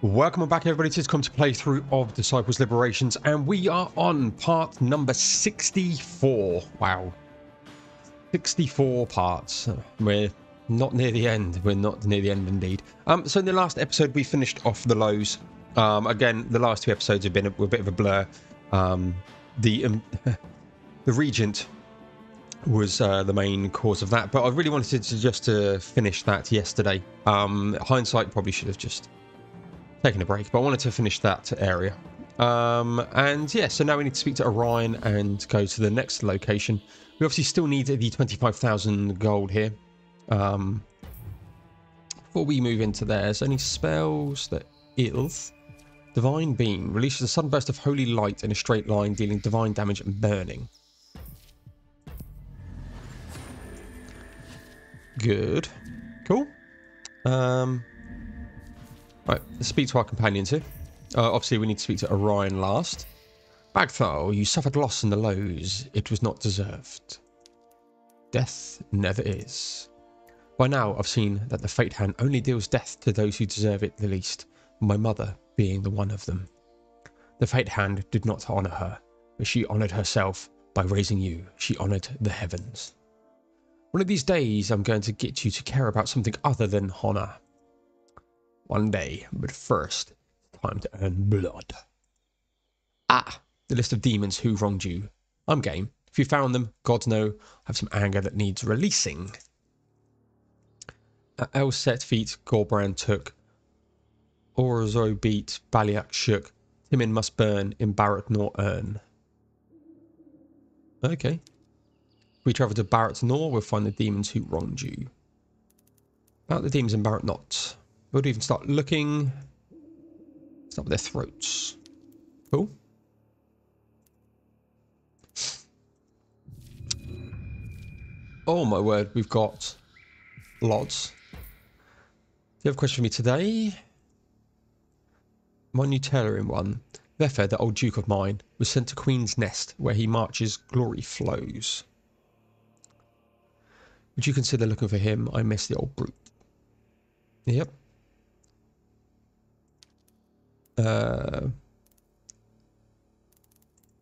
Welcome back, everybody, to this come to playthrough of Disciples Liberations, and we are on part number 64. Wow. 64 parts. We're not near the end. We're not near the end indeed. So in the last episode we finished off the lows. Again, the last two episodes have been a bit of a blur. The Regent was the main cause of that, but I really wanted to just finish that yesterday. Hindsight, probably should have just taking a break, but I wanted to finish that area. And yeah, so now we need to speak to Orion and go to the next location. We obviously still need the 25,000 gold here. Before we move into theirs, any spells that ills? Divine Beam releases a sudden burst of holy light in a straight line, dealing divine damage and burning. Good. Cool. Right, let's speak to our companions here. Obviously, we need to speak to Orion last. Bagthal, you suffered loss in the lows. It was not deserved. Death never is. By now, I've seen that the Fate Hand only deals death to those who deserve it the least, my mother being the one of them. The Fate Hand did not honour her, but she honoured herself by raising you. She honoured the heavens. One of these days, I'm going to get you to care about something other than honour. One day, but first, time to earn blood. Ah, the list of demons who wronged you. I'm game. If you found them, God know, I have some anger that needs releasing. El Set feet, Gorbrand took. Orzo beat, Baliak shook. Timin must burn, in Barat nor earn. Okay. If we travel to Barat nor, we'll find the demons who wronged you. About the demons in Barat not. We'll even start looking. Start with their throats. Cool. Oh my word, we've got lots. Do you have a question for me today? My new tailor in one. Vefer, the old duke of mine, was sent to Queen's Nest, where he marches glory flows. Would you consider looking for him? I miss the old brute. Yep.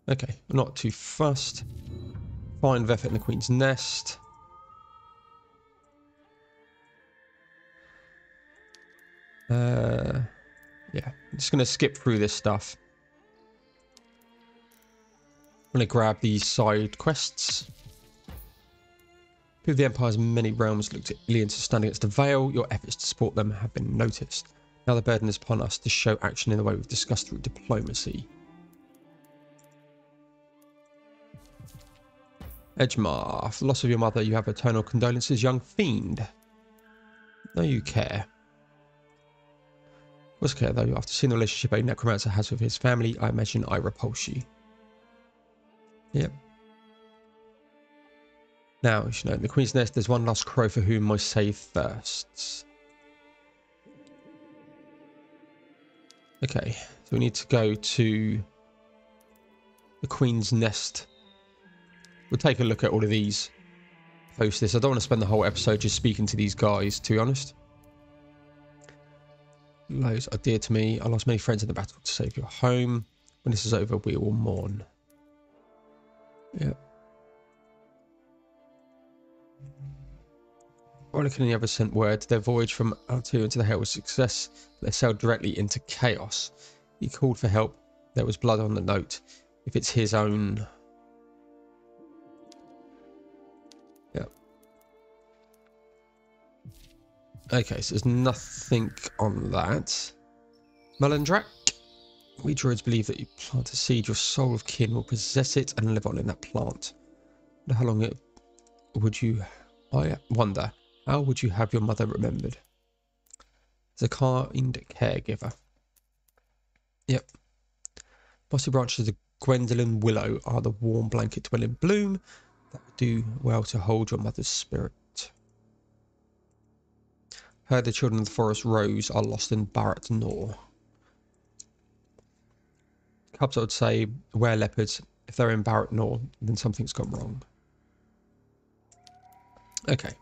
Okay, I'm not too fussed. Find Vefet in the Queen's Nest. Yeah, I'm just going to skip through this stuff. I'm going to grab these side quests. People of the Empire's many realms looked at aliens to stand against the Veil. Your efforts to support them have been noticed. Now the burden is upon us to show action in the way we've discussed through diplomacy. Edgemar, for the loss of your mother, you have eternal condolences, young fiend. No, you care. What's care, though? After seeing the relationship a necromancer has with his family, I imagine I repulse you. Yep. Now, you should know, in the Queen's Nest, there's one last crow for whom I save thirsts. Okay, so we need to go to the Queen's Nest. We'll take a look at all of these. Post this. I don't want to spend the whole episode just speaking to these guys, to be honest. Lows are dear to me. I lost many friends in the battle to save your home. When this is over, we will mourn. Yep. Orlick and the others sent word their voyage from Altu into the Hell was a success. They sailed directly into chaos. He called for help. There was blood on the note. If it's his own... Yep. Okay, so there's nothing on that. Melandrak. We druids believe that you plant a seed, your soul of kin will possess it and live on in that plant. And how long it would you... I wonder... How would you have your mother remembered? As a kind caregiver. Yep. Mossy branches of the Gwendolyn willow are the warm blanket well in bloom. That would do well to hold your mother's spirit. Heard the children of the forest rose are lost in Barat Nor. Cubs, I would say, were leopards. If they're in Barat Nor, then something's gone wrong. Okay.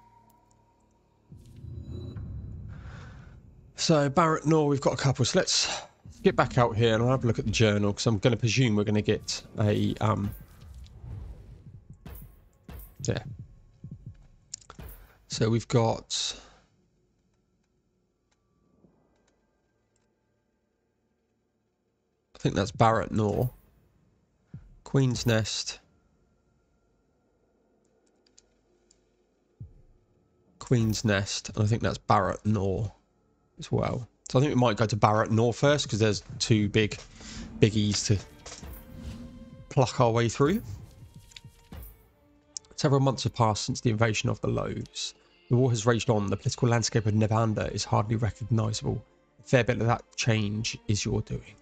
So Barat Nor, we've got a couple. So let's get back out here and I'll have a look at the journal because I'm going to presume we're going to get a yeah. So we've got I think that's Barat Nor, Queen's Nest, Queen's Nest, and I think that's Barat Nor as well. So I think we might go to Barat Nor first because there's two biggies to pluck our way through. Several months have passed since the invasion of the Loaves. The war has raged on. The political landscape of Nevendaar is hardly recognisable. A fair bit of that change is your doing.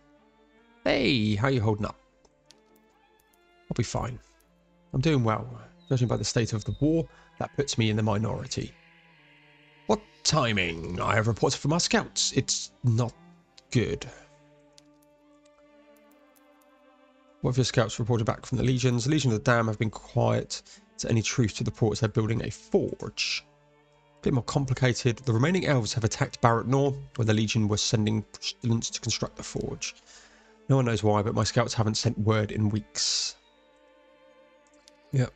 Hey, how you holding up? I'll be fine. I'm doing well. Judging by the state of the war, that puts me in the minority. What timing? I have reported from our scouts. It's not good. What have your scouts reported back from the legions? The Legion of the Dam have been quiet to any truth to the reports. They're building a forge. A bit more complicated. The remaining elves have attacked Barat Nor, where the Legion was sending students to construct the forge. No one knows why, but my scouts haven't sent word in weeks. Yep.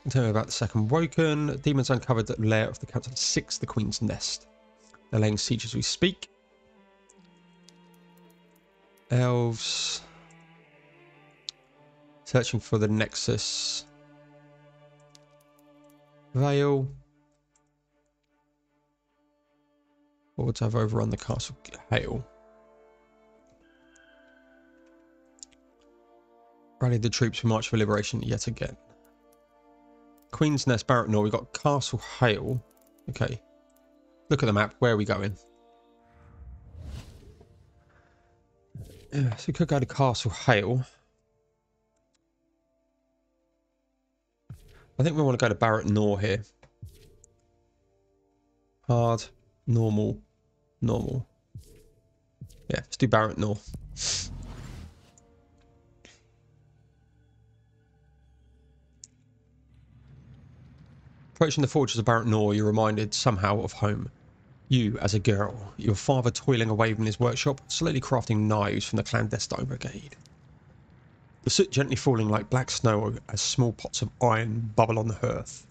Tell me about the second Woken. Demons uncovered the lair of the Council of Six, the Queen's Nest. They're laying siege as we speak. Elves. Searching for the Nexus. Vale. Hordes have overrun the Castle Hale. Rallied the troops who march for liberation yet again. Queen's Nest, Barat Nor, we got Castle Hale. Okay. Look at the map. Where are we going? Yeah, so we could go to Castle Hale. I think we want to go to Barat Nor here. Hard, normal, normal. Yeah, let's do Barat Nor. Approaching the forges of Barat Nor, you're reminded somehow of home. You, as a girl, your father toiling away in his workshop, slowly crafting knives from the clandestine brigade. The soot gently falling like black snow as small pots of iron bubble on the hearth.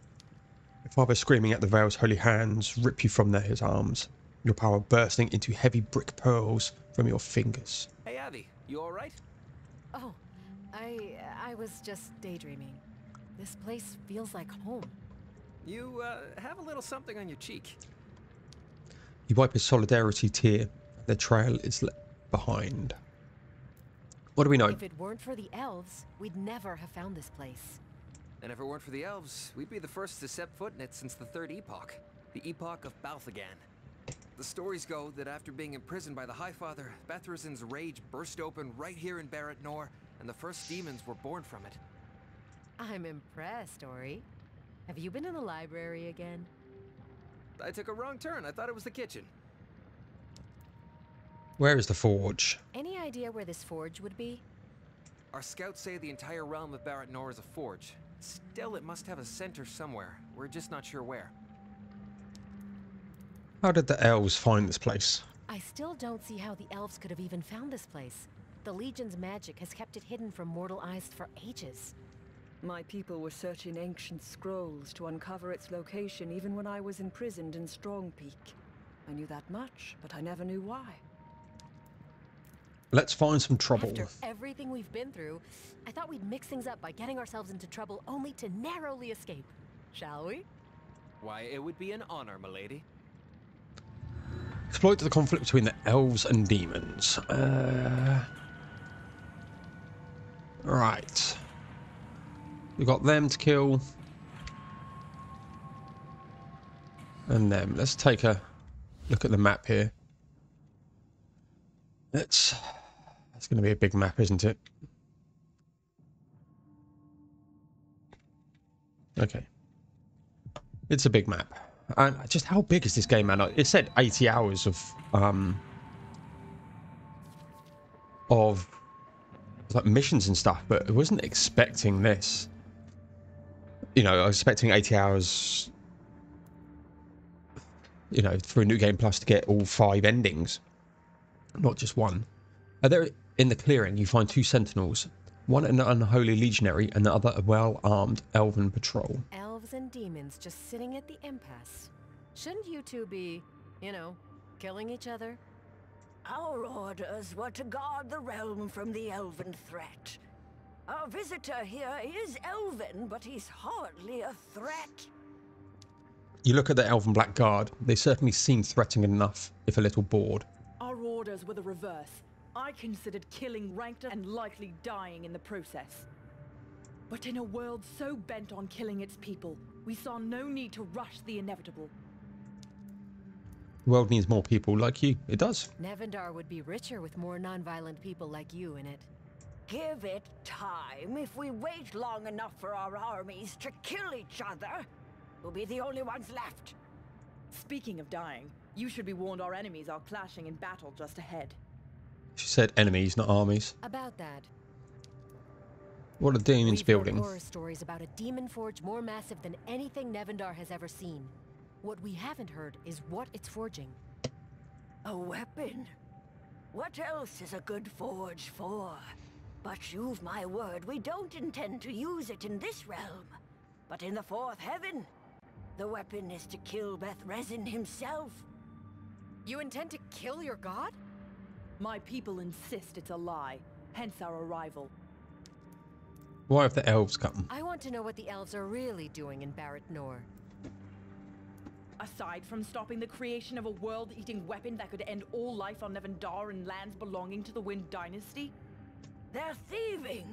Your father screaming at the Vale's holy hands rip you from his arms, your power bursting into heavy brick pearls from your fingers. Hey Abby, you alright? Oh, I was just daydreaming. This place feels like home. You, have a little something on your cheek. You wipe a solidarity tear. The trail is left behind. What do we know? If it weren't for the elves, we'd never have found this place. And if it weren't for the elves, we'd be the first to set foot in it since the Third Epoch. The Epoch of Balthagan. The stories go that after being imprisoned by the Highfather, Bethrazin's rage burst open right here in Barat Nor, and the first demons were born from it. I'm impressed, Ori. Have you been in the library again? I took a wrong turn. I thought it was the kitchen. Where is the forge? Any idea where this forge would be? Our scouts say the entire realm of Barat Nor is a forge. Still, it must have a center somewhere. We're just not sure where. How did the elves find this place? I still don't see how the elves could have even found this place. The Legion's magic has kept it hidden from mortal eyes for ages. My people were searching ancient scrolls to uncover its location even when I was imprisoned in Strong Peak. I knew that much, but I never knew why. Let's find some trouble. After everything we've been through, I thought we'd mix things up by getting ourselves into trouble only to narrowly escape. Shall we? Why, it would be an honor, milady. Exploit the conflict between the elves and demons. Right. We've got them to kill. And them. Let's take a look at the map here. That's going to be a big map, isn't it? Okay. It's a big map. And just how big is this game, man? It said 80 hours of like missions and stuff, but I wasn't expecting this. You know, I was expecting 80 hours you know, through New Game Plus to get all 5 endings, not just one. There in the clearing, you find 2 sentinels, one an unholy legionary and the other a well-armed elven patrol. Elves and demons just sitting at the impasse. Shouldn't you two be, you know, killing each other? Our orders were to guard the realm from the elven threat. Our visitor here is elven, but he's hardly a threat. You look at the elven black guard. They certainly seem threatening enough, if a little bored. Our orders were the reverse. I considered killing ranked and likely dying in the process. But in a world so bent on killing its people, we saw no need to rush the inevitable. The world needs more people like you. It does. Nevendaar would be richer with more non-violent people like you in it. Give it time. If we wait long enough for our armies to kill each other, we'll be the only ones left. Speaking of dying, you should be warned our enemies are clashing in battle just ahead. She said enemies, not armies. About that. What are demons We've building? heard horror stories about a demon forge more massive than anything Nevendaar has ever seen. What we haven't heard is what it's forging. A weapon? What else is a good forge for? But you've my word, we don't intend to use it in this realm. But in the 4th heaven, the weapon is to kill Bethrezin himself. You intend to kill your god? My people insist it's a lie, hence our arrival. Why have the elves come? I want to know what the elves are really doing in Barat Nor. Aside from stopping the creation of a world-eating weapon that could end all life on Nevendaar and lands belonging to the Wind Dynasty? They're thieving!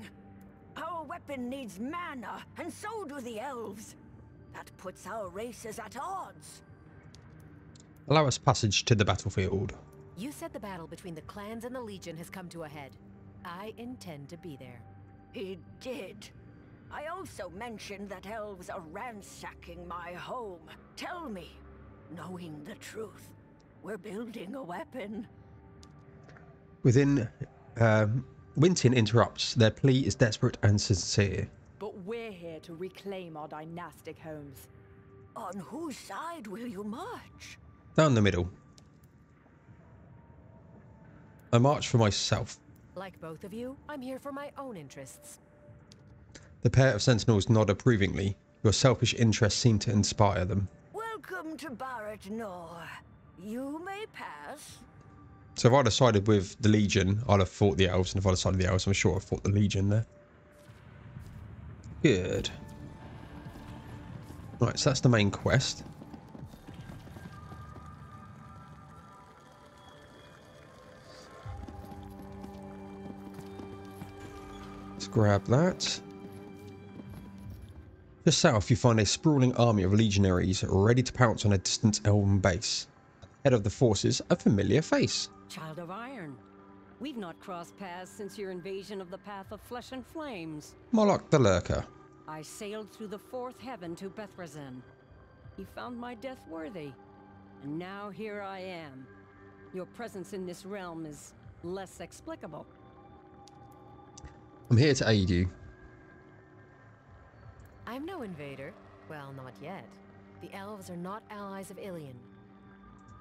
Our weapon needs mana, and so do the elves. That puts our races at odds. Allow us passage to the battlefield. You said the battle between the clans and the Legion has come to a head. I intend to be there. He did. I also mentioned that elves are ransacking my home. Tell me, knowing the truth, we're building a weapon. Within, Wintin interrupts. Their plea is desperate and sincere. But we're here to reclaim our dynastic homes. On whose side will you march? Down the middle. I march for myself. Like both of you, I'm here for my own interests. The pair of sentinels nod approvingly. Your selfish interests seem to inspire them. Welcome to Barat Nor. You may pass. So if I'd have sided with the Legion, I'd have fought the elves, and if I'd have sided with the elves, I'm sure I'd fought the Legion there. Good. Right, so that's the main quest. Let's grab that. Just south, you find a sprawling army of legionaries ready to pounce on a distant elven base. Head of the forces, a familiar face. Child of Iron. We've not crossed paths since your invasion of the Path of Flesh and Flames. Moloch the Lurker. I sailed through the 4th heaven to Bethrezin. He found my death worthy. And now here I am. Your presence in this realm is less explicable. I'm here to aid you. I'm no invader. Well, not yet. The elves are not allies of Ilion.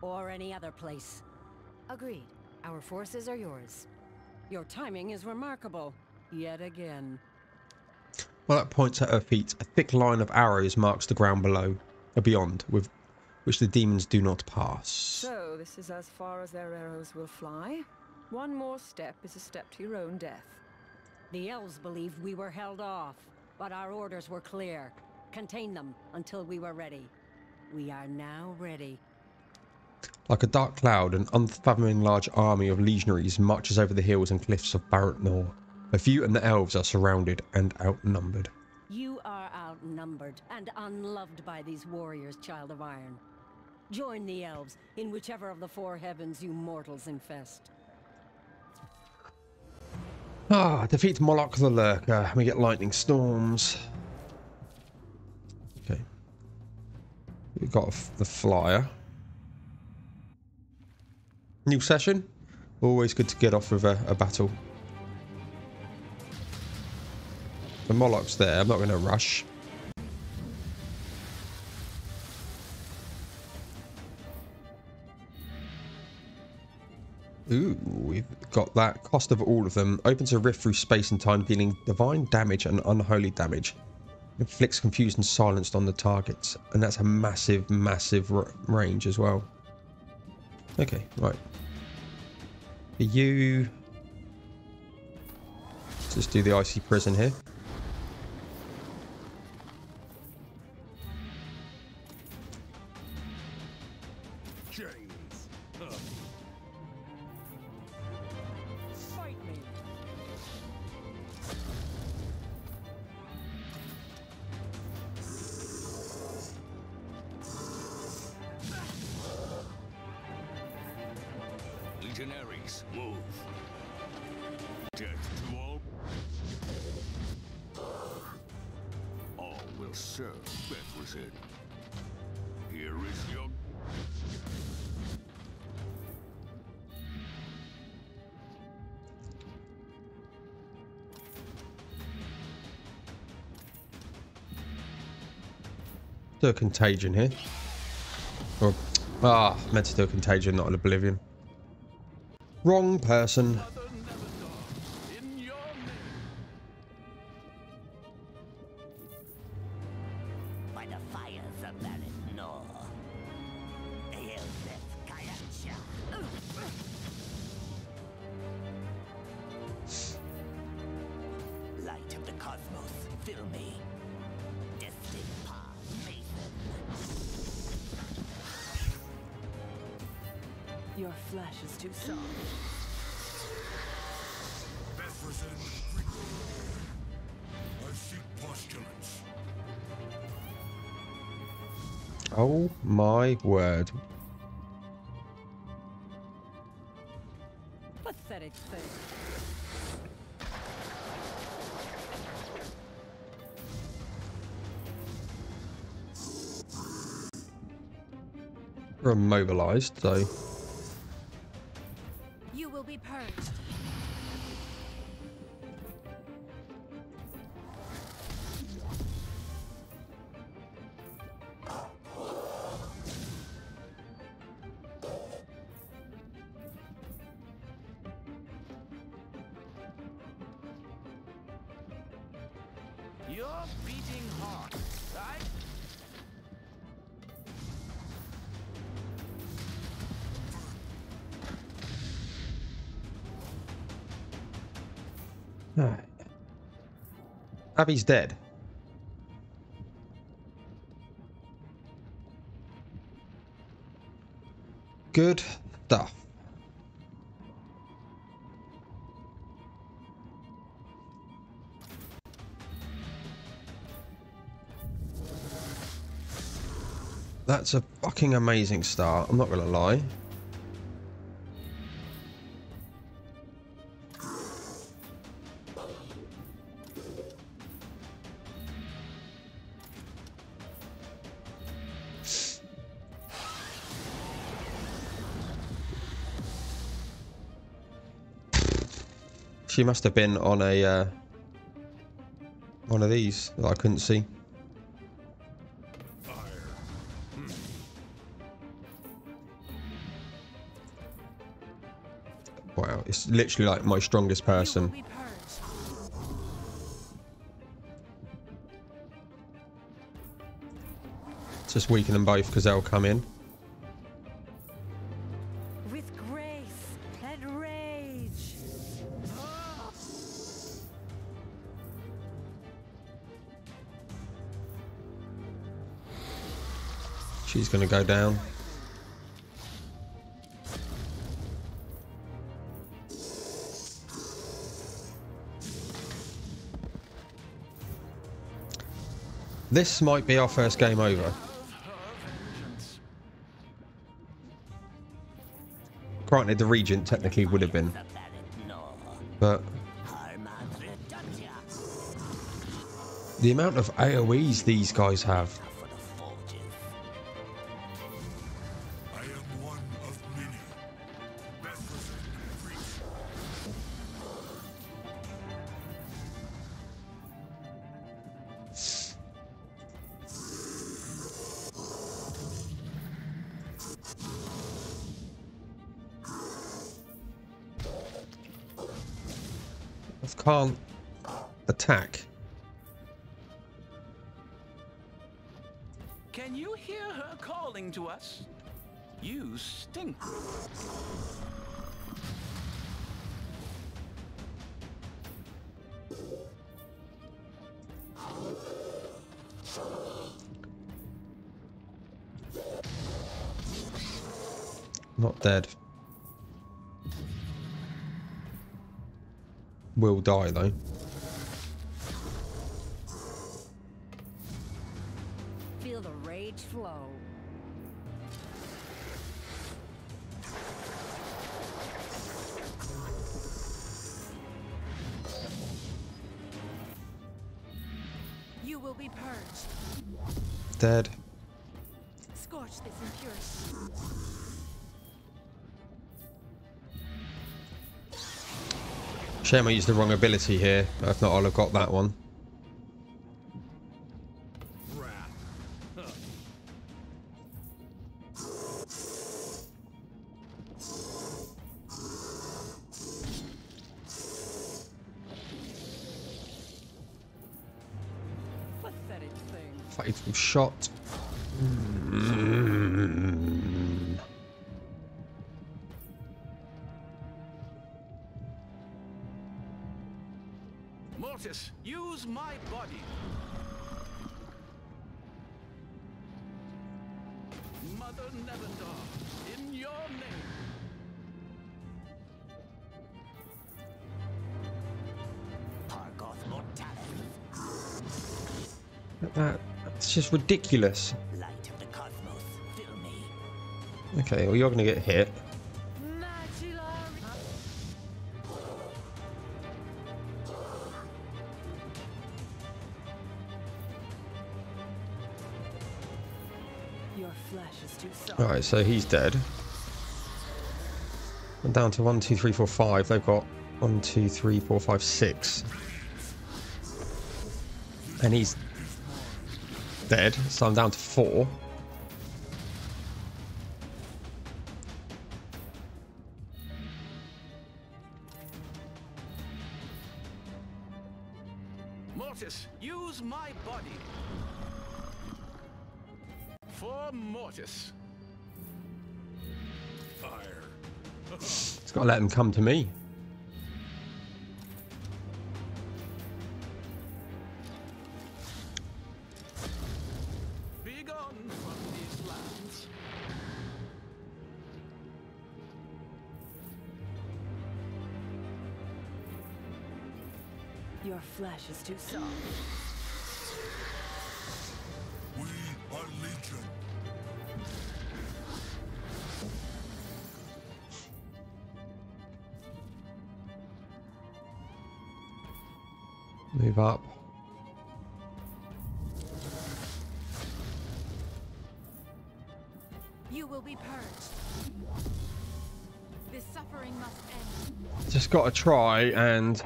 Or any other place. Agreed. Our forces are yours. Your timing is remarkable. Yet again. Well, that points at her feet. A thick line of arrows marks the ground below, or beyond, with which the demons do not pass. So, this is as far as their arrows will fly. One more step is a step to your own death. The elves believed we were held off, but our orders were clear. Contain them until we were ready. We are now ready. Like a dark cloud, an unfathoming large army of legionaries marches over the hills and cliffs of Barat Nor. Both you and the elves are surrounded and outnumbered. You are outnumbered and unloved by these warriors, Child of Iron. Join the elves in whichever of the 4 heavens you mortals infest. Defeat Moloch the Lurker. We get lightning storms. Okay. We've got the flyer. New session. Always good to get off with a battle. The Moloch's there. I'm not going to rush. Ooh, we've got that. Cost of all of them. Opens a rift through space and time, dealing divine damage and unholy damage. Inflicts confused and silenced on the targets. And that's a massive, massive range as well. Okay, right. For you... Let's just do the icy prison here. Legionaries, move. Death to all. All will serve Bethlehem. Here is your... Do a contagion here. Or, meant to do a contagion, not an oblivion. Wrong person. By the fires of Barat, no. Light of the cosmos, fill me. Destined path, Mason. Your flesh is too soft. I seek postulants. Oh my word. Pathetic thing. We're immobilized, so... You will be purged. You're beating hard, right? Abby's dead. Good stuff. That's a fucking amazing start, I'm not gonna lie. She must have been on a one of these that I couldn't see. Wow, it's literally like my strongest person. Just weaken them both because they'll come in. With grace and rage. She's gonna go down. This might be our first game over. Granted, the Regent technically would have been, but the amount of AoEs these guys have. I am one of many. can't attack. Can you hear her calling to us? You stink. Not dead. Will die though. Feel the rage flow. You will be purged. Dead. Scorch this impurity. Shame I used the wrong ability here. If not, I'll have got that one. Pathetic thing. Fatal shot. Mortis, use my body. Mother Nevendaar, in your name. Pargoth Mortalis. That's just ridiculous. Light of the cosmos, fill me. Okay, well you're gonna get hit. Your flesh is too soft. Alright, so he's dead. I'm down to 1, 2, 3, 4, 5. They've got 1, 2, 3, 4, 5, 6. And he's dead, so I'm down to 4. Mortis, use my body. For Mortis. Fire. It's got to let him come to me. Be gone from these lands. Your flesh is too soft. We are Legion. Move up. You will be purged. This suffering must end. Just got to try and...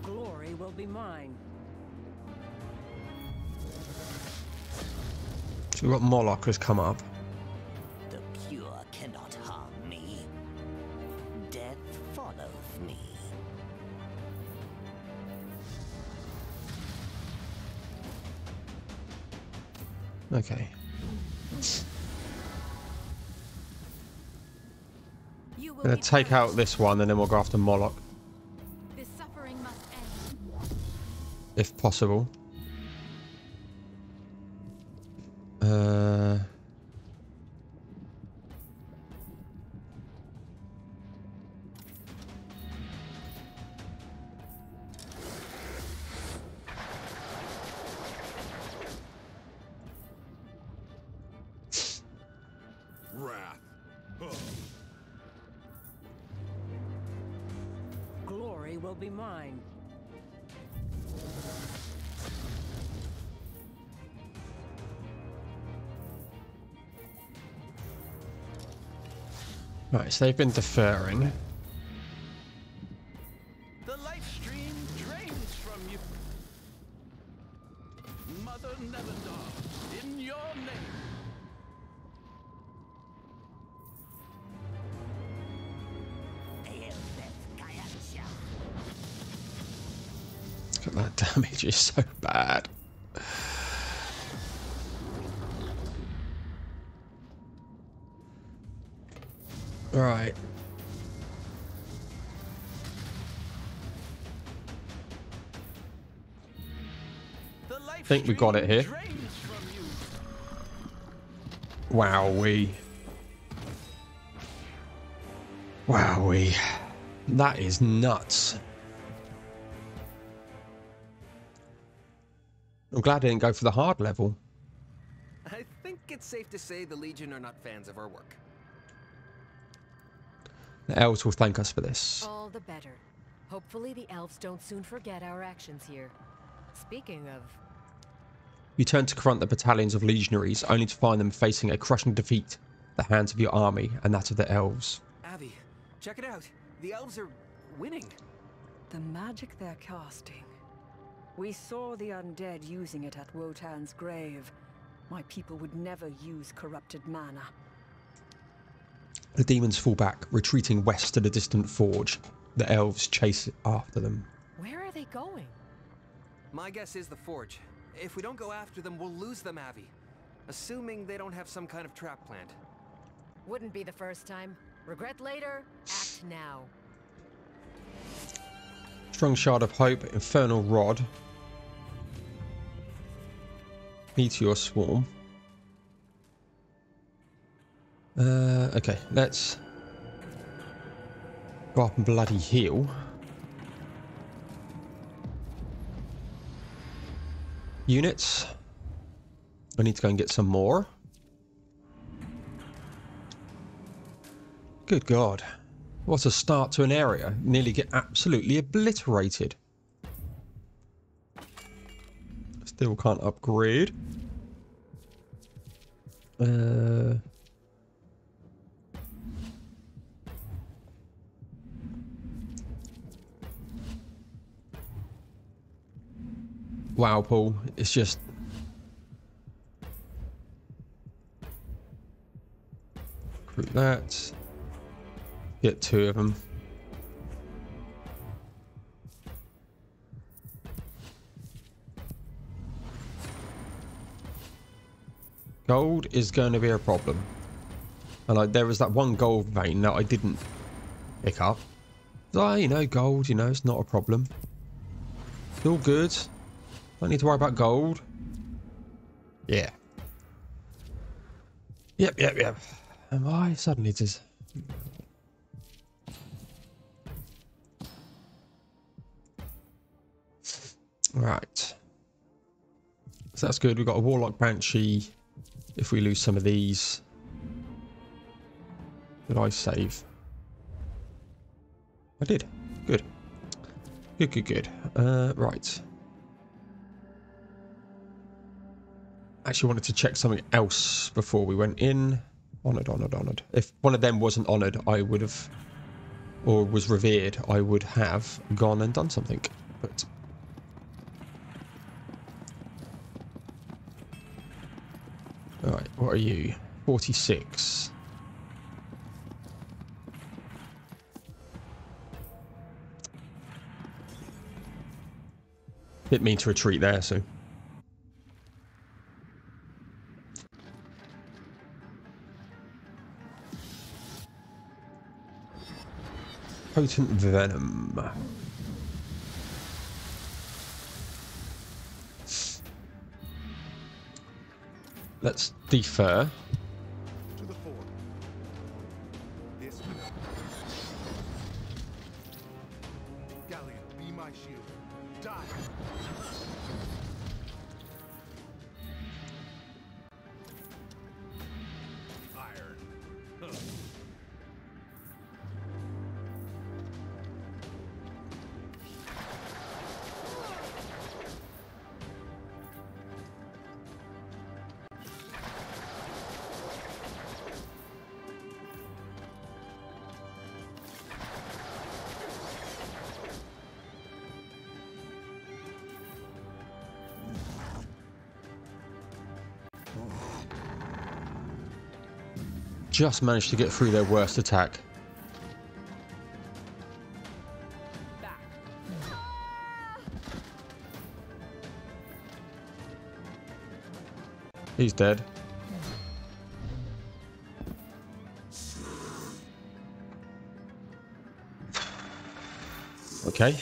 Glory will be mine. So we've got Moloch has come up. The pure cannot harm me. Death follows me. Okay. You will Gonna be take out purged. this one and then we'll go after Moloch, This suffering must end. if possible. Wrath. Glory will be mine. Right, so they've been deferring. The life stream drains from you. Mother Nevendaar, in your name. Look at that damage, is so bad. Right. I think we got it here. Wowee. Wowee. That is nuts. I'm glad I didn't go for the hard level. I think it's safe to say the Legion are not fans of our work. The elves will thank us for this. All the better. Hopefully the elves don't soon forget our actions here. Speaking of... You turn to confront the battalions of legionaries, only to find them facing a crushing defeat at the hands of your army and that of the elves. Abby, check it out. The elves are winning. The magic they're casting. We saw the undead using it at Wotan's grave. My people would never use corrupted mana. The demons fall back, retreating west to the distant forge. The elves chase after them. Where are they going? My guess is the forge. If we don't go after them, we'll lose them, Abby. Assuming they don't have some kind of trap planned. Wouldn't be the first time. Regret later, act now. Strong Shard of Hope, Infernal Rod. Meteor Swarm. Okay, let's go up and bloody heal. Units. I need to go and get some more. Good God. What a start to an area. Nearly get absolutely obliterated. Still can't upgrade. Wow, Paul. It's just... recruit that. Get 2 of them. Gold is going to be a problem. And there was that one gold vein that I didn't pick up. So, you know, gold, you know, it's not a problem. It's all good. Don't need to worry about gold. Yeah. Yep. And why suddenly it is... Right. So that's good. We've got a Warlock Banshee. If we lose some of these... Did I save? I did. Good. Good. Right. Actually wanted to check something else before we went in. Honoured. If one of them wasn't honoured, I would have... Or was revered, I would have gone and done something. But... Alright, what are you? 46. Didn't mean to retreat there, so... Potent Venom. Let's defer. To the fore. This Galleon, be my shield. Die. Iron. Huh. just managed to get through their worst attack. He's dead. Okay.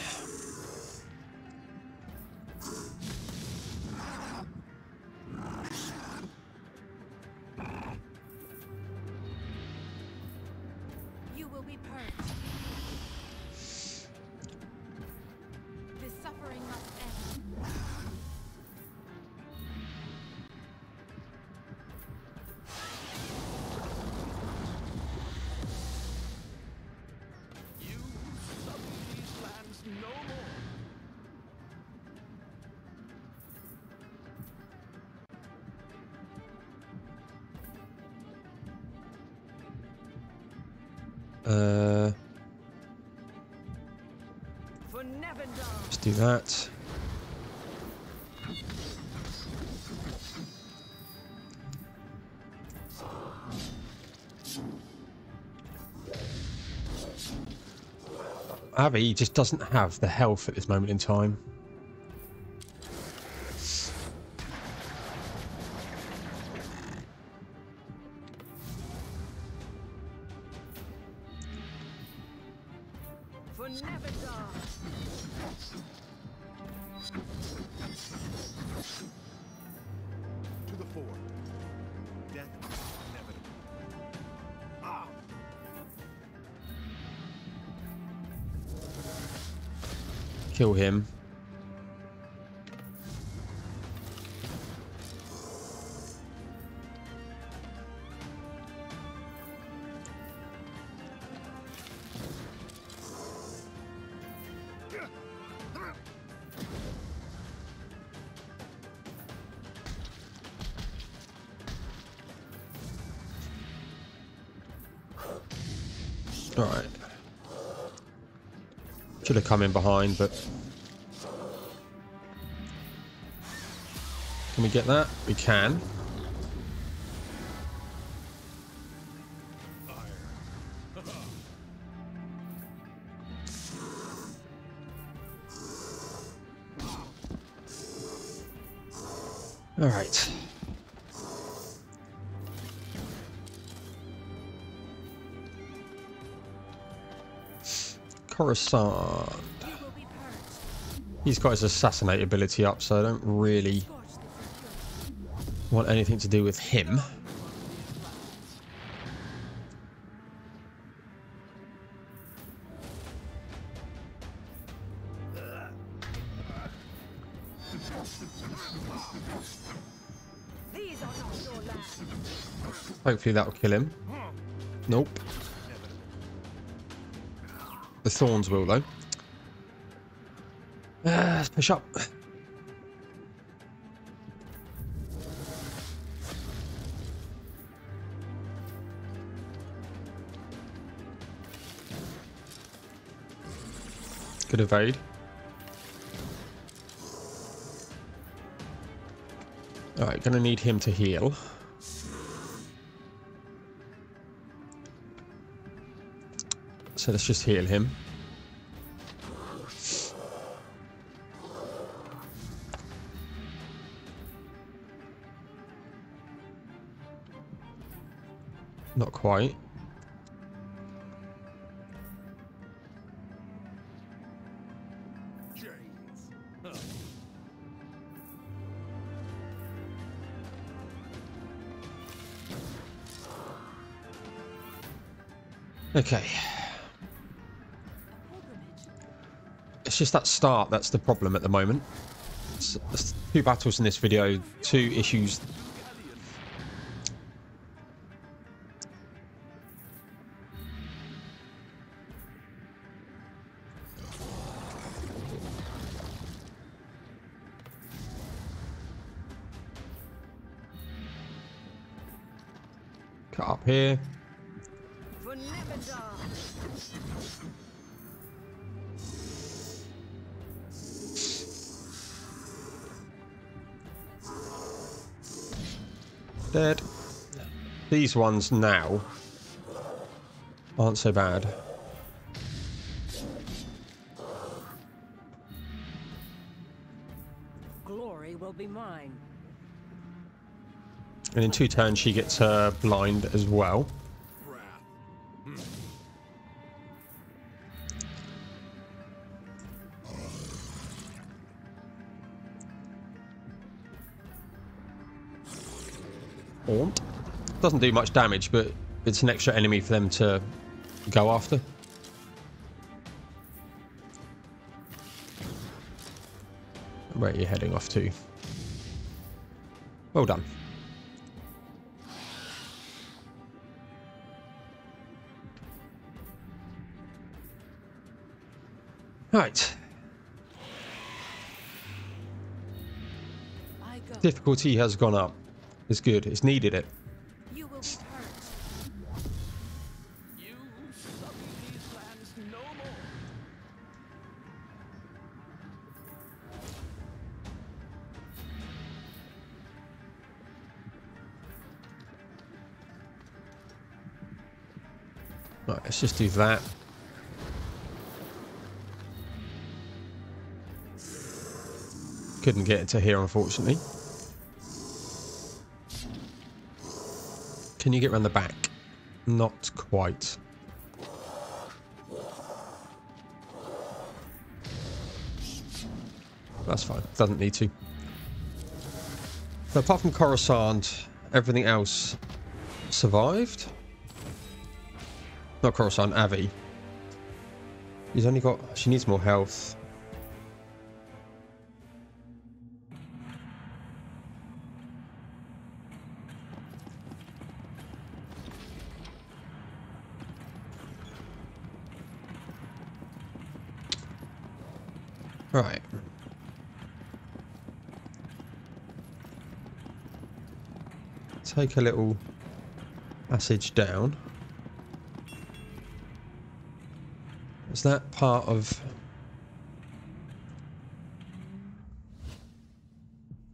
You will be purged. The suffering must end. You suffer these lands no more. For Nevendaar. Let's do that. Abby just doesn't have the health at this moment in time. For Nevendaar. To the fore. Death is inevitable. Ah! Kill him. Alright. Should have come in behind, but... Can we get that? We can. Alright. Coruscant. He's got his assassinate ability up, so I don't really want anything to do with him. Hopefully that'll kill him. Nope. The thorns will, though. Let's push up. Good evade. Alright, gonna need him to heal. So let's just heal him. Not quite. Okay. It's just that start that's the problem at the moment. There's 2 battles in this video, 2 issues. Cut up here. For Nevendaar. Dead. These ones now aren't so bad. Glory will be mine. And in 2 turns she gets her blind as well. Haunt. Doesn't do much damage, but it's an extra enemy for them to go after. Where are you heading off to? Well done. Right. Difficulty has gone up. It's good. It's needed it. You will return. You sully these lands no more. Right, let's just do that. Couldn't get it to here, unfortunately. Can you get around the back? Not quite. That's fine. Doesn't need to. So apart from Coruscant, everything else survived. Not Coruscant, Avi. She's only got... She needs more health. Right. Take a little passage down. Is that part of...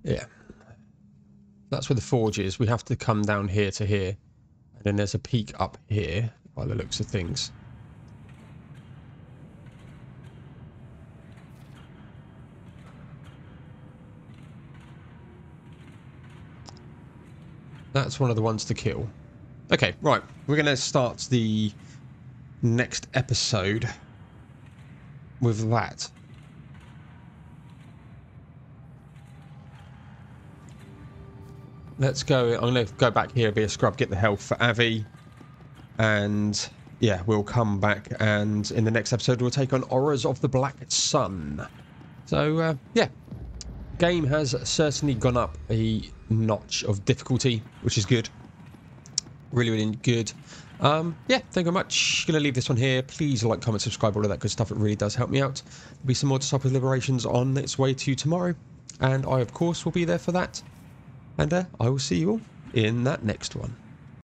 Yeah. That's where the forge is. We have to come down here to here. And then there's a peak up here, by the looks of things. That's one of the ones to kill. Okay, right. We're going to start the next episode with that. Let's go. I'm going to go back here, be a scrub, get the health for Avi. And yeah, we'll come back and in the next episode we'll take on Horrors of the Black Sun. So yeah. Game has certainly gone up a notch of difficulty, which is good. Really, really good. Yeah, thank you very much. Gonna leave this one here. Please like, comment, subscribe, all of that good stuff. It really does help me out. There'll be some more Disciple Liberations on its way to you tomorrow. And I, of course, will be there for that. And I will see you all in that next one.